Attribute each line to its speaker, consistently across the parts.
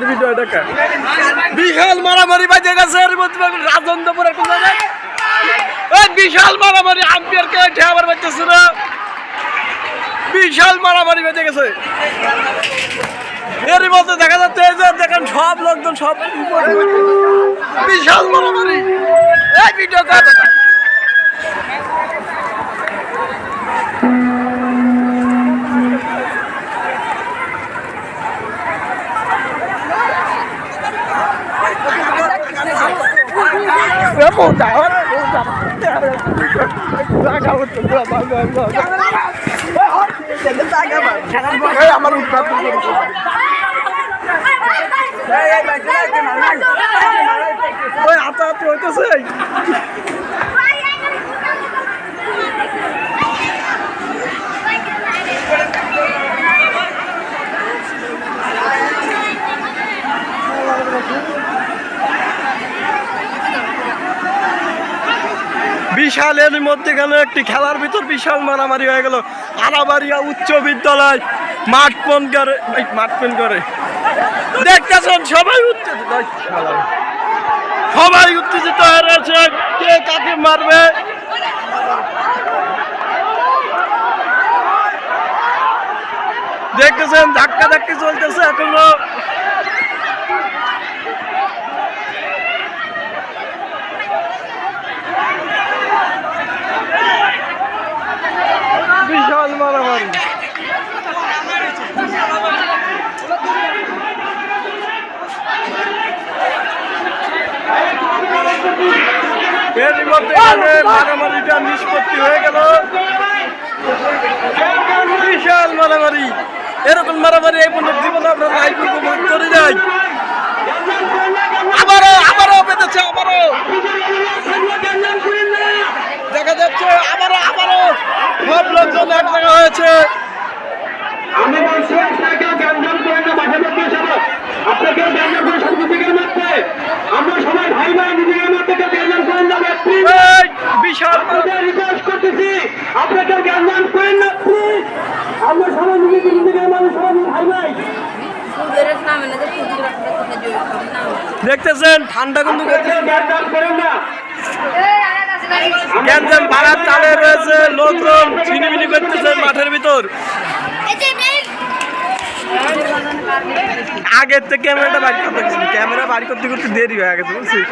Speaker 1: video দেখা বিশাল মারামারি বাজে গেছে রাজেন্দ্রপুর একটা জায়গায় বিশাল মারামারি আম্পিয়ারকে ঠেয়াবার বাজতেছে না বিশাল মারামারি বেজে গেছে এরই মধ্যে দেখা যাচ্ছে যে দেখেন সব লোকজন সব বিশাল মারামারি এই ভিডিও আমার হাতাহাতি হইতেছে বিশাল এর মধ্যে গেল একটি খেলার ভিতর বিশাল মারামারি হয়ে গেল আরাবাড়িয়া উচ্চ বিদ্যালয় মাঠ পেন করে দেখতেছেন সবাই উত্তেজিত হয়ে রয়েছে কে কাকে মারবে দেখতেছেন ধাক্কা ধাক্কি চলতেছে এখনো বিশাল মারামারি এর মধ্যে মারামারিটা নিষ্পত্তি হয়ে গেল বিশাল মারামারি এরকম মারামারি এই পর্যন্ত জীবনে আপনার লাইফ উপভোগ করে যায় আবারও পেতেছে আবারও দেখা যাচ্ছে আবারও সব লোকজন এক জায়গা হয়েছে
Speaker 2: আমি বলছি আপনাকে গ্যাঞ্জাম করেন না মাঠে মধ্যে সবাই আপনাকে গ্যাঞ্জাম করে সব নিজেদের মধ্যে আমরা সবাই ভাই ভাই নিজেদের মধ্যে গ্যাঞ্জাম করেন না
Speaker 1: বিশাল
Speaker 2: রিকোয়েস্ট করতেছি আপনাকে গ্যাঞ্জাম করেন না প্লিজ আমরা সবাই নিজেদের মানুষ সবাই ভাই ভাই
Speaker 1: দেখতেছেন ঠান্ডা কিন্তু
Speaker 2: গ্যাঞ্জাম করেন না
Speaker 1: গ্যাঞ্জাম ভাড়ার তালে রয়েছে লোকজন ছিনিমিনি করতেছে মাঠের ভিতর আগের থেকে ক্যামেরাটা বাড়ি করতে গেছিল ক্যামেরা বাড়ি করতে করতে দেরি হয়ে গেছে বুঝছিস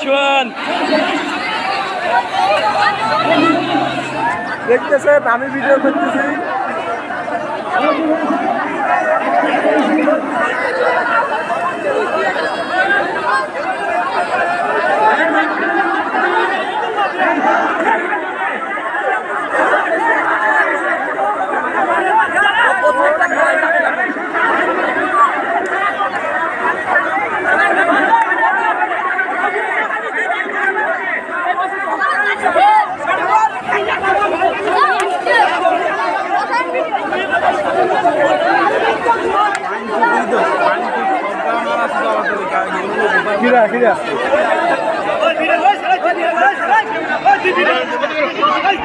Speaker 1: শোন দেখতেছেন আমি ভিডিও করতেছি কিরা